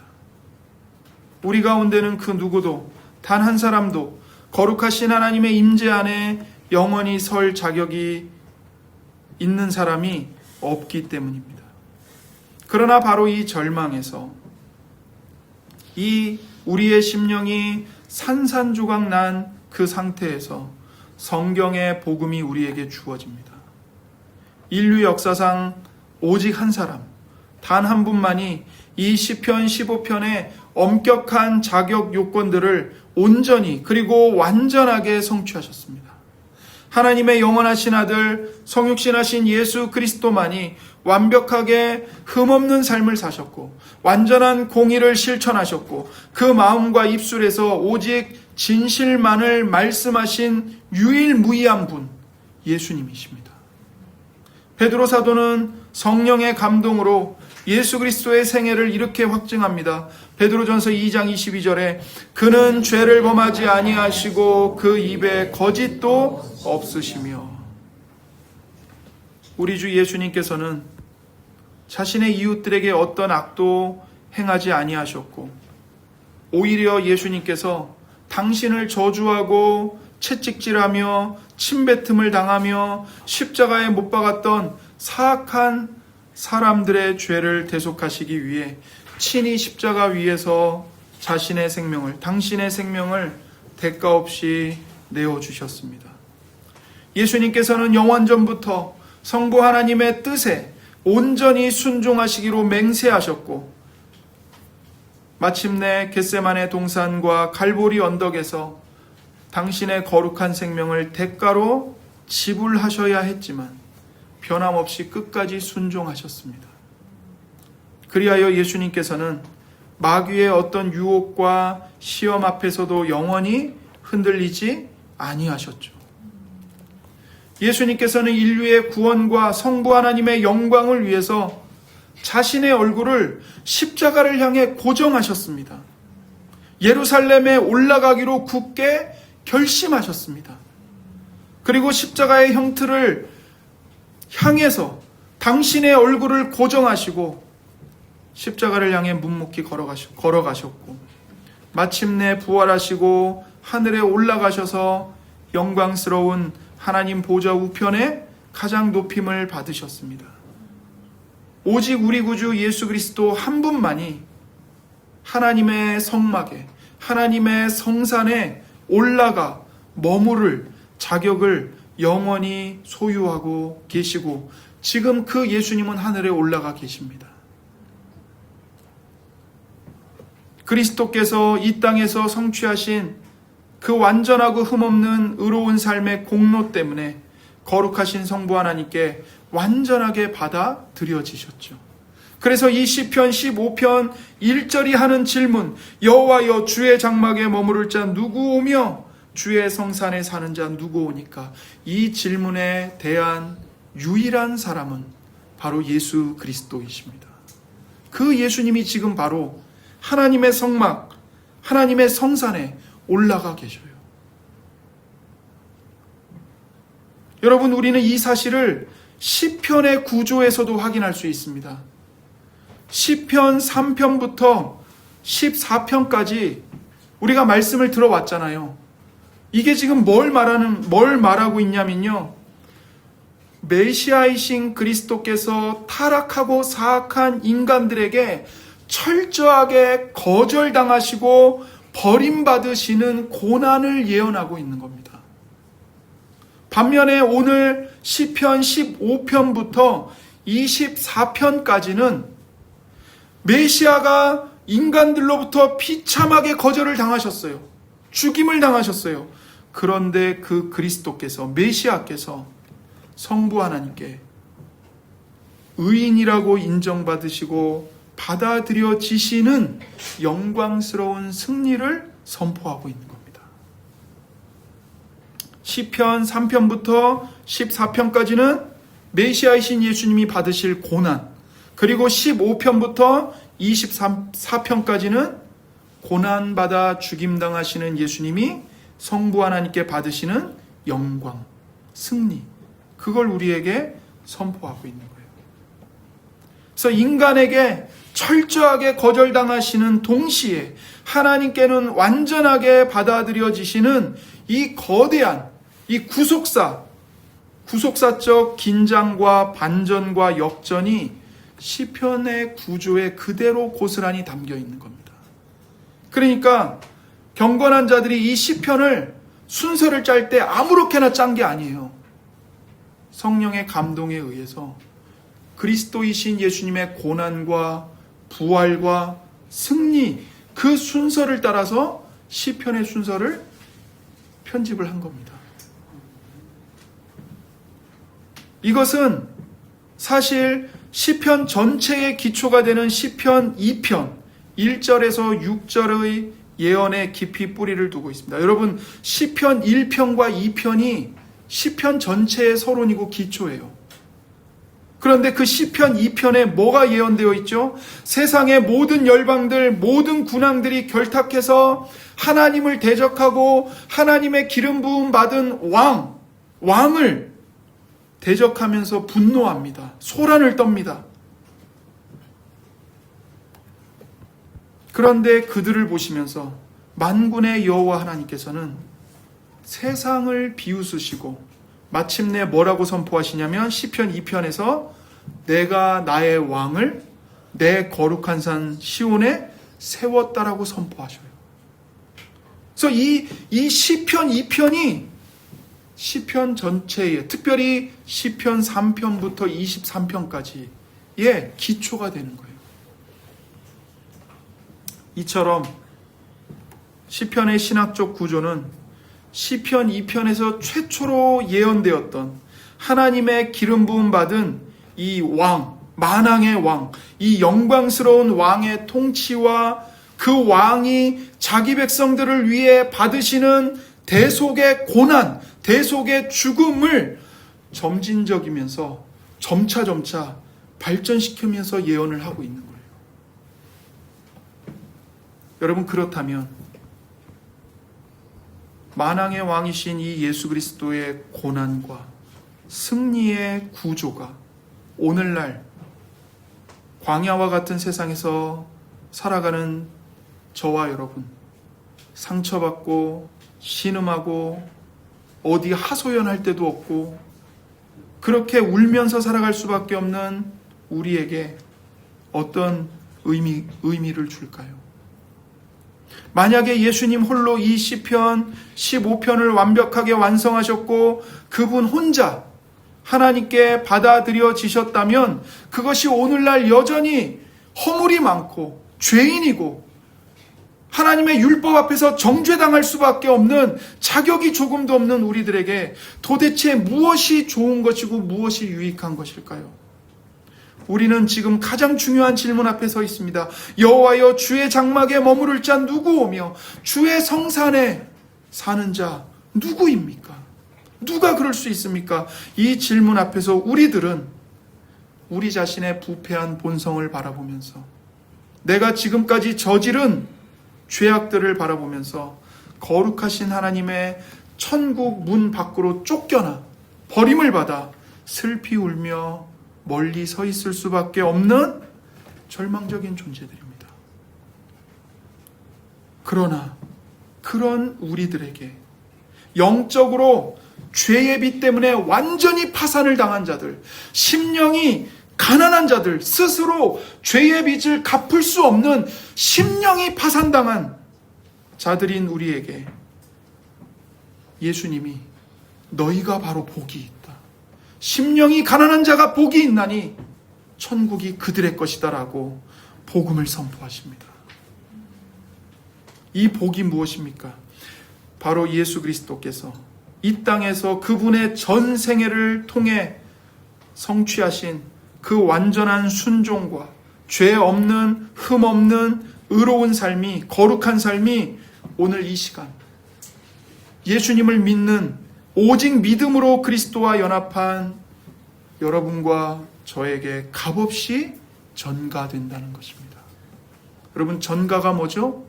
A: 우리 가운데는 그 누구도 단 한 사람도 거룩하신 하나님의 임재 안에 영원히 설 자격이 있는 사람이 없기 때문입니다. 그러나 바로 이 절망에서, 이 우리의 심령이 산산조각 난 그 상태에서 성경의 복음이 우리에게 주어집니다. 인류 역사상 오직 한 사람, 단 한 분만이 이 시편 15편의 엄격한 자격 요건들을 온전히 그리고 완전하게 성취하셨습니다. 하나님의 영원하신 아들, 성육신하신 예수 그리스도만이 완벽하게 흠없는 삶을 사셨고 완전한 공의를 실천하셨고 그 마음과 입술에서 오직 진실만을 말씀하신 유일무이한 분, 예수님이십니다. 베드로 사도는 성령의 감동으로 예수 그리스도의 생애를 이렇게 확증합니다. 베드로전서 2장 22절에 그는 죄를 범하지 아니하시고 그 입에 거짓도 없으시며. 우리 주 예수님께서는 자신의 이웃들에게 어떤 악도 행하지 아니하셨고 오히려 예수님께서 당신을 저주하고 채찍질하며 침뱉음을 당하며 십자가에 못 박았던 사악한 사람들의 죄를 대속하시기 위해 친히 십자가 위에서 자신의 생명을, 당신의 생명을 대가 없이 내어주셨습니다. 예수님께서는 영원전부터 성부 하나님의 뜻에 온전히 순종하시기로 맹세하셨고 마침내 겟세마네 동산과 갈보리 언덕에서 당신의 거룩한 생명을 대가로 지불하셔야 했지만 변함없이 끝까지 순종하셨습니다. 그리하여 예수님께서는 마귀의 어떤 유혹과 시험 앞에서도 영원히 흔들리지 아니하셨죠. 예수님께서는 인류의 구원과 성부 하나님의 영광을 위해서 자신의 얼굴을 십자가를 향해 고정하셨습니다. 예루살렘에 올라가기로 굳게 결심하셨습니다. 그리고 십자가의 형틀을 향해서 당신의 얼굴을 고정하시고 십자가를 향해 묵묵히 걸어가셨고 마침내 부활하시고 하늘에 올라가셔서 영광스러운 하나님 보좌 우편에 가장 높임을 받으셨습니다. 오직 우리 구주 예수 그리스도 한 분만이 하나님의 성막에, 하나님의 성산에 올라가 머무를 자격을 영원히 소유하고 계시고 지금 그 예수님은 하늘에 올라가 계십니다. 그리스도께서 이 땅에서 성취하신 그 완전하고 흠없는 의로운 삶의 공로 때문에 거룩하신 성부 하나님께 완전하게 받아들여지셨죠. 그래서 이 시편 15편 1절이 하는 질문, 여호와여 주의 장막에 머무를 자 누구 오며 주의 성산에 사는 자 누구 오니까, 이 질문에 대한 유일한 사람은 바로 예수 그리스도이십니다. 그 예수님이 지금 바로 하나님의 성막, 하나님의 성산에 올라가 계셔요. 여러분, 우리는 이 사실을 시편의 구조에서도 확인할 수 있습니다. 시편 3편부터 14편까지 우리가 말씀을 들어왔잖아요. 이게 지금 뭘 말하고 있냐면요, 메시아이신 그리스도께서 타락하고 사악한 인간들에게 철저하게 거절당하시고 버림받으시는 고난을 예언하고 있는 겁니다. 반면에 오늘 시편 15편부터 24편까지는 메시아가 인간들로부터 비참하게 거절을 당하셨어요. 죽임을 당하셨어요. 그런데 그 그리스도께서, 메시아께서 성부 하나님께 의인이라고 인정받으시고 받아들여지시는 영광스러운 승리를 선포하고 있는 겁니다. 시편 3편부터 14편까지는 메시아이신 예수님이 받으실 고난, 그리고 15편부터 24편까지는 고난받아 죽임당하시는 예수님이 성부 하나님께 받으시는 영광, 승리, 그걸 우리에게 선포하고 있는 거예요. 그래서 인간에게 철저하게 거절당하시는 동시에 하나님께는 완전하게 받아들여지시는 이 거대한 이 구속사적 긴장과 반전과 역전이 시편의 구조에 그대로 고스란히 담겨 있는 겁니다. 그러니까 경건한 자들이 이 시편을 순서를 짤 때 아무렇게나 짠 게 아니에요. 성령의 감동에 의해서 그리스도이신 예수님의 고난과 부활과 승리, 그 순서를 따라서 시편의 순서를 편집을 한 겁니다. 이것은 사실 시편 전체의 기초가 되는 시편 2편 1절에서 6절의 예언에 깊이 뿌리를 두고 있습니다. 여러분, 시편 1편과 2편이 시편 전체의 서론이고 기초예요. 그런데 그 시편 2편에 뭐가 예언되어 있죠? 세상의 모든 열방들, 모든 군왕들이 결탁해서 하나님을 대적하고 하나님의 기름 부음 받은 왕을 대적하면서 분노합니다. 소란을 떱니다. 그런데 그들을 보시면서 만군의 여호와 하나님께서는 세상을 비웃으시고 마침내 뭐라고 선포하시냐면 시편 2편에서 내가 나의 왕을 내 거룩한 산 시온에 세웠다라고 선포하셔요. 그래서 이 시편 2편이 시편 전체에, 특별히 시편 3편부터 23편까지의 기초가 되는 거예요. 이처럼 시편의 신학적 구조는 시편 2편에서 최초로 예언되었던 하나님의 기름 부음 받은 이 왕, 만왕의 왕, 이 영광스러운 왕의 통치와 그 왕이 자기 백성들을 위해 받으시는 대속의 고난, 대속의 죽음을 점진적이면서 점차 발전시키면서 예언을 하고 있는 거예요. 여러분, 그렇다면 만왕의 왕이신 이 예수 그리스도의 고난과 승리의 구조가 오늘날 광야와 같은 세상에서 살아가는 저와 여러분, 상처받고 신음하고 어디 하소연할 데도 없고 그렇게 울면서 살아갈 수밖에 없는 우리에게 어떤 의미를 줄까요? 만약에 예수님 홀로 이 시편 15편을 완벽하게 완성하셨고 그분 혼자 하나님께 받아들여지셨다면 그것이 오늘날 여전히 허물이 많고 죄인이고 하나님의 율법 앞에서 정죄당할 수밖에 없는, 자격이 조금도 없는 우리들에게 도대체 무엇이 좋은 것이고 무엇이 유익한 것일까요? 우리는 지금 가장 중요한 질문 앞에 서 있습니다. 여호와여, 주의 장막에 머무를 자 누구오며 주의 성산에 사는 자 누구입니까? 누가 그럴 수 있습니까? 이 질문 앞에서 우리들은 우리 자신의 부패한 본성을 바라보면서 내가 지금까지 저지른 죄악들을 바라보면서 거룩하신 하나님의 천국 문 밖으로 쫓겨나 버림을 받아 슬피 울며 멀리 서 있을 수밖에 없는 절망적인 존재들입니다. 그러나 그런 우리들에게 영적으로 죄의 빚 때문에 완전히 파산을 당한 자들, 심령이 가난한 자들, 스스로 죄의 빚을 갚을 수 없는 심령이 파산당한 자들인 우리에게 예수님이 너희가 바로 복이 있다, 심령이 가난한 자가 복이 있나니 천국이 그들의 것이다라고 복음을 선포하십니다. 이 복이 무엇입니까? 바로 예수 그리스도께서 이 땅에서 그분의 전 생애를 통해 성취하신 그 완전한 순종과 죄 없는, 흠 없는 의로운 삶이, 거룩한 삶이 오늘 이 시간 예수님을 믿는, 오직 믿음으로 그리스도와 연합한 여러분과 저에게 값없이 전가된다는 것입니다. 여러분, 전가가 뭐죠?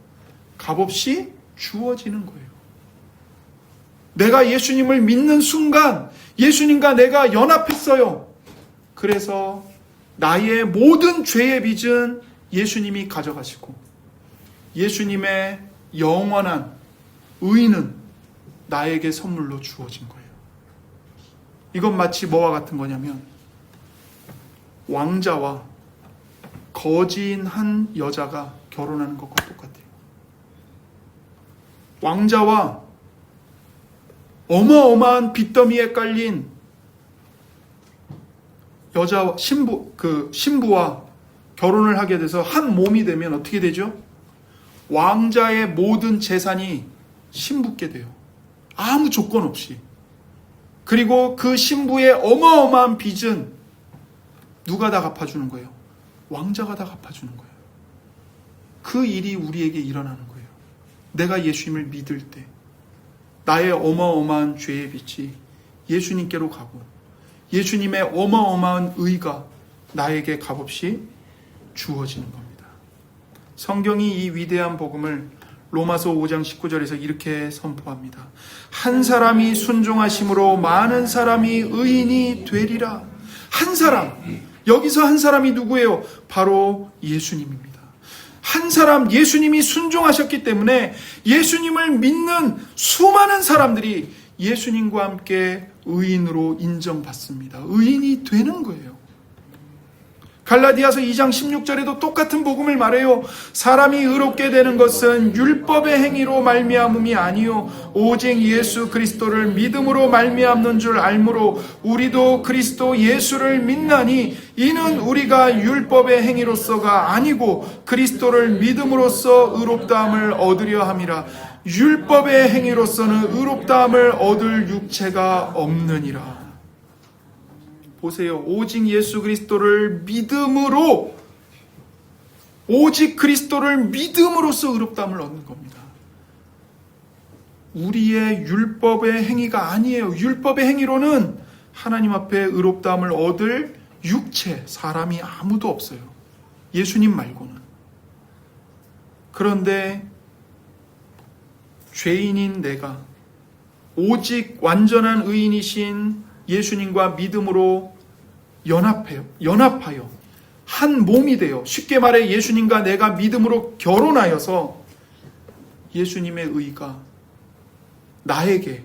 A: 값없이 주어지는 거예요. 내가 예수님을 믿는 순간 예수님과 내가 연합했어요. 그래서 나의 모든 죄의 빚은 예수님이 가져가시고 예수님의 영원한 의는 나에게 선물로 주어진 거예요. 이건 마치 뭐와 같은 거냐면 왕자와 거지인 한 여자가 결혼하는 것과 똑같아요. 왕자와 어마어마한 빚더미에 깔린 여자 신부와 결혼을 하게 돼서 한 몸이 되면 어떻게 되죠? 왕자의 모든 재산이 신부께 돼요. 아무 조건 없이. 그리고 그 신부의 어마어마한 빚은 누가 다 갚아주는 거예요? 왕자가 다 갚아주는 거예요. 그 일이 우리에게 일어나는 거예요. 내가 예수님을 믿을 때 나의 어마어마한 죄의 빚이 예수님께로 가고 예수님의 어마어마한 의가 나에게 값없이 주어지는 겁니다. 성경이 이 위대한 복음을 로마서 5장 19절에서 이렇게 선포합니다. 한 사람이 순종하심으로 많은 사람이 의인이 되리라. 한 사람, 여기서 한 사람이 누구예요? 바로 예수님입니다. 한 사람, 예수님이 순종하셨기 때문에 예수님을 믿는 수많은 사람들이 예수님과 함께 의인으로 인정받습니다. 의인이 되는 거예요. 갈라디아서 2장 16절에도 똑같은 복음을 말해요. 사람이 의롭게 되는 것은 율법의 행위로 말미암음이 아니요 오직 예수 그리스도를 믿음으로 말미암는 줄 알므로 우리도 그리스도 예수를 믿나니 이는 우리가 율법의 행위로서가 아니고 그리스도를 믿음으로써 의롭다함을 얻으려 함이라. 율법의 행위로서는 의롭다함을 얻을 육체가 없느니라. 보세요. 오직 예수 그리스도를 믿음으로, 오직 그리스도를 믿음으로써 의롭다함을 얻는 겁니다. 우리의 율법의 행위가 아니에요. 율법의 행위로는 하나님 앞에 의롭다함을 얻을 육체, 사람이 아무도 없어요. 예수님 말고는. 그런데 죄인인 내가 오직 완전한 의인이신 예수님과 믿음으로 연합하여 한 몸이 되어, 쉽게 말해 예수님과 내가 믿음으로 결혼하여서 예수님의 의가 나에게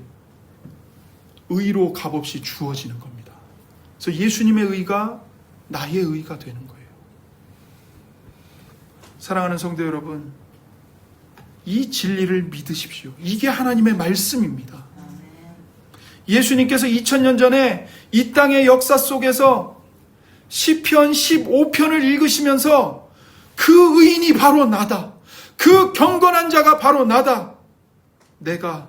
A: 의로 값없이 주어지는 겁니다. 그래서 예수님의 의가 나의 의가 되는 거예요. 사랑하는 성도 여러분, 이 진리를 믿으십시오. 이게 하나님의 말씀입니다. 예수님께서 2000년 전에 이 땅의 역사 속에서 시편 15편을 읽으시면서 그 의인이 바로 나다. 그 경건한 자가 바로 나다. 내가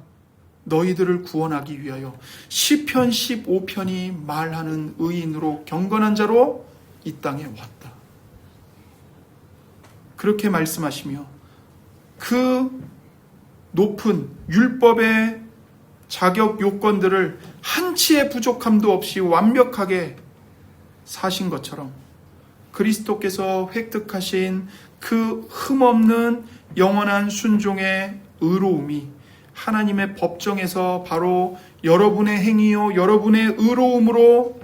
A: 너희들을 구원하기 위하여 시편 15편이 말하는 의인으로 경건한 자로 이 땅에 왔다. 그렇게 말씀하시며 그 높은 율법의 자격 요건들을 한치의 부족함도 없이 완벽하게 사신 것처럼 그리스도께서 획득하신 그 흠없는 영원한 순종의 의로움이 하나님의 법정에서 바로 여러분의 행위요 여러분의 의로움으로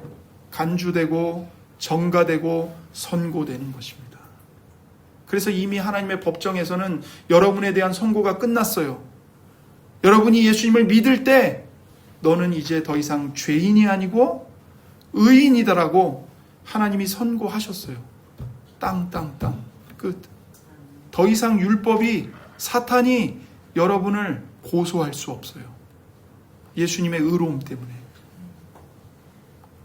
A: 간주되고 전가되고 선고되는 것입니다. 그래서 이미 하나님의 법정에서는 여러분에 대한 선고가 끝났어요. 여러분이 예수님을 믿을 때 너는 이제 더 이상 죄인이 아니고 의인이다라고 하나님이 선고하셨어요. 땅땅땅 끝. 더 이상 율법이, 사탄이 여러분을 고소할 수 없어요. 예수님의 의로움 때문에.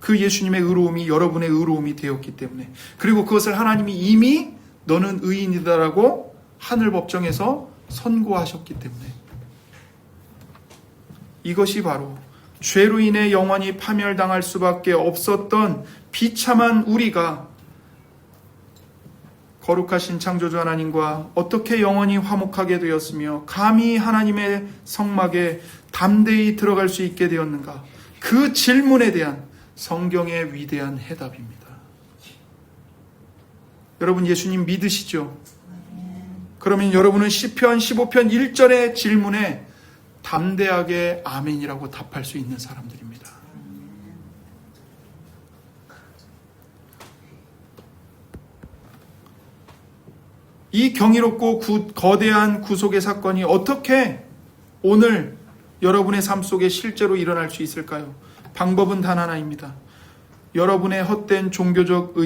A: 그 예수님의 의로움이 여러분의 의로움이 되었기 때문에, 그리고 그것을 하나님이 이미 너는 의인이다라고 하늘 법정에서 선고하셨기 때문에, 이것이 바로 죄로 인해 영원히 파멸당할 수밖에 없었던 비참한 우리가 거룩하신 창조주 하나님과 어떻게 영원히 화목하게 되었으며 감히 하나님의 성막에 담대히 들어갈 수 있게 되었는가, 그 질문에 대한 성경의 위대한 해답입니다. 여러분 예수님 믿으시죠? 그러면 여러분은 시편 15편 1절의 질문에 담대하게 아멘이라고 답할 수 있는 사람들입니다. 이 경이롭고 거대한 구속의 사건이 어떻게 오늘 여러분의 삶 속에 실제로 일어날 수 있을까요? 방법은 단 하나입니다. 여러분의 헛된 종교적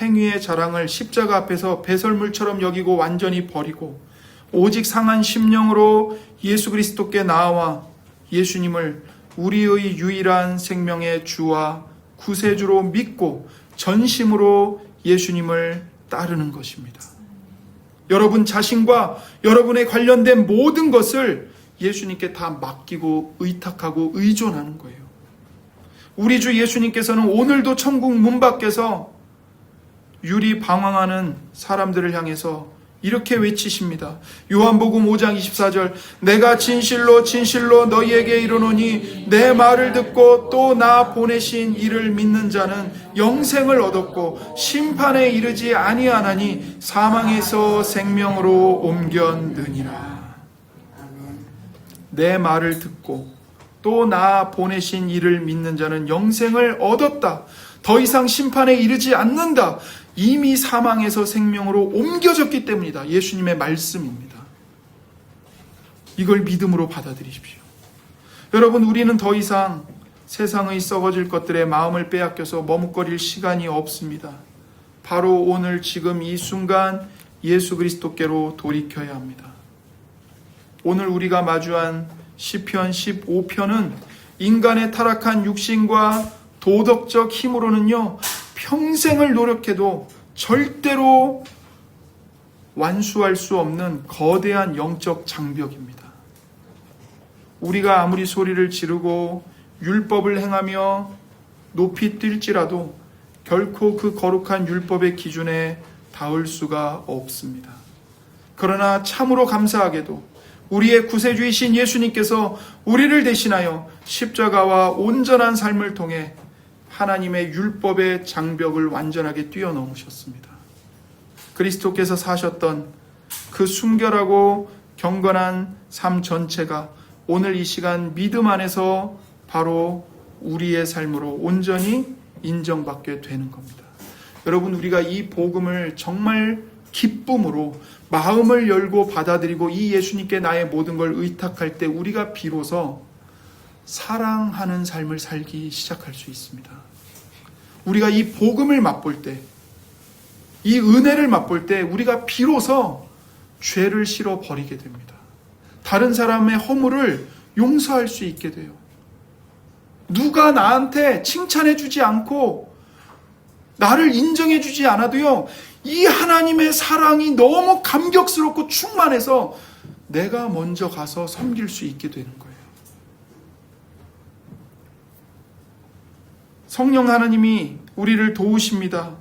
A: 행위의 자랑을 십자가 앞에서 배설물처럼 여기고 완전히 버리고 오직 상한 심령으로 예수 그리스도께 나아와 예수님을 우리의 유일한 생명의 주와 구세주로 믿고 전심으로 예수님을 따르는 것입니다. 여러분 자신과 여러분의 관련된 모든 것을 예수님께 다 맡기고 의탁하고 의존하는 거예요. 우리 주 예수님께서는 오늘도 천국 문 밖에서 유리 방황하는 사람들을 향해서 이렇게 외치십니다. 요한복음 5장 24절 내가 진실로 진실로 너희에게 이르노니 내 말을 듣고 또 나 보내신 이를 믿는 자는 영생을 얻었고 심판에 이르지 아니하나니 사망에서 생명으로 옮겼느니라. 내 말을 듣고 또 나 보내신 이를 믿는 자는 영생을 얻었다. 더 이상 심판에 이르지 않는다. 이미 사망에서 생명으로 옮겨졌기 때문이다. 예수님의 말씀입니다. 이걸 믿음으로 받아들이십시오. 여러분, 우리는 더 이상 세상의 썩어질 것들에 마음을 빼앗겨서 머뭇거릴 시간이 없습니다. 바로 오늘 지금 이 순간 예수 그리스도께로 돌이켜야 합니다. 오늘 우리가 마주한 시편 15편은 인간의 타락한 육신과 도덕적 힘으로는요 평생을 노력해도 절대로 완수할 수 없는 거대한 영적 장벽입니다. 우리가 아무리 소리를 지르고 율법을 행하며 높이 뛸지라도 결코 그 거룩한 율법의 기준에 닿을 수가 없습니다. 그러나 참으로 감사하게도 우리의 구세주이신 예수님께서 우리를 대신하여 십자가와 온전한 삶을 통해 하나님의 율법의 장벽을 완전하게 뛰어넘으셨습니다. 그리스도께서 사셨던 그 순결하고 경건한 삶 전체가 오늘 이 시간 믿음 안에서 바로 우리의 삶으로 온전히 인정받게 되는 겁니다. 여러분, 우리가 이 복음을 정말 기쁨으로 마음을 열고 받아들이고 이 예수님께 나의 모든 걸 의탁할 때 우리가 비로소 사랑하는 삶을 살기 시작할 수 있습니다. 우리가 이 복음을 맛볼 때, 이 은혜를 맛볼 때 우리가 비로소 죄를 실어 버리게 됩니다. 다른 사람의 허물을 용서할 수 있게 돼요. 누가 나한테 칭찬해 주지 않고 나를 인정해 주지 않아도요, 이 하나님의 사랑이 너무 감격스럽고 충만해서 내가 먼저 가서 섬길 수 있게 되는 거예요. 성령 하나님이 우리를 도우십니다.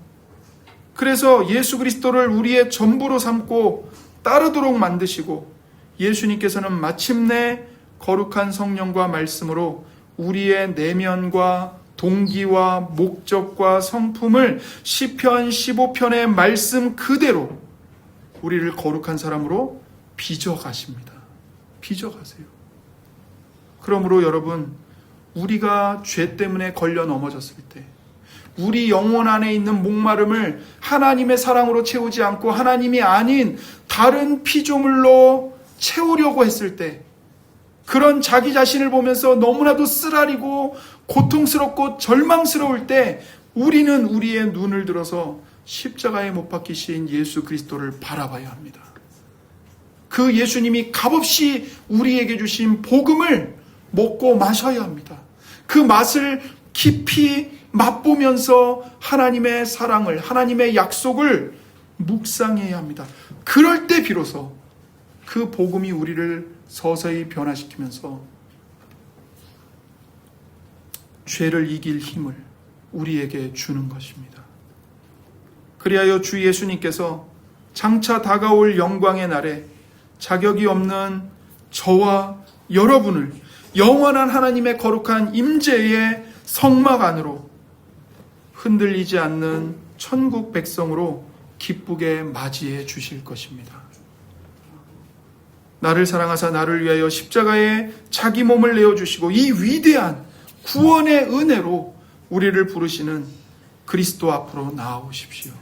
A: 그래서 예수 그리스도를 우리의 전부로 삼고 따르도록 만드시고 예수님께서는 마침내 거룩한 성령과 말씀으로 우리의 내면과 동기와 목적과 성품을 시편 15편의 말씀 그대로 우리를 거룩한 사람으로 빚어가십니다. 빚어가세요. 그러므로 여러분, 우리가 죄 때문에 걸려 넘어졌을 때 우리 영혼 안에 있는 목마름을 하나님의 사랑으로 채우지 않고 하나님이 아닌 다른 피조물로 채우려고 했을 때, 그런 자기 자신을 보면서 너무나도 쓰라리고 고통스럽고 절망스러울 때 우리는 우리의 눈을 들어서 십자가에 못 박히신 예수 그리스도를 바라봐야 합니다. 그 예수님이 값없이 우리에게 주신 복음을 먹고 마셔야 합니다. 그 맛을 깊이 맛보면서 하나님의 사랑을, 하나님의 약속을 묵상해야 합니다. 그럴 때 비로소 그 복음이 우리를 서서히 변화시키면서 죄를 이길 힘을 우리에게 주는 것입니다. 그리하여 주 예수님께서 장차 다가올 영광의 날에 자격이 없는 저와 여러분을 영원한 하나님의 거룩한 임재의 성막 안으로 흔들리지 않는 천국 백성으로 기쁘게 맞이해 주실 것입니다. 나를 사랑하사 나를 위하여 십자가에 자기 몸을 내어주시고 이 위대한 구원의 은혜로 우리를 부르시는 그리스도 앞으로 나아오십시오.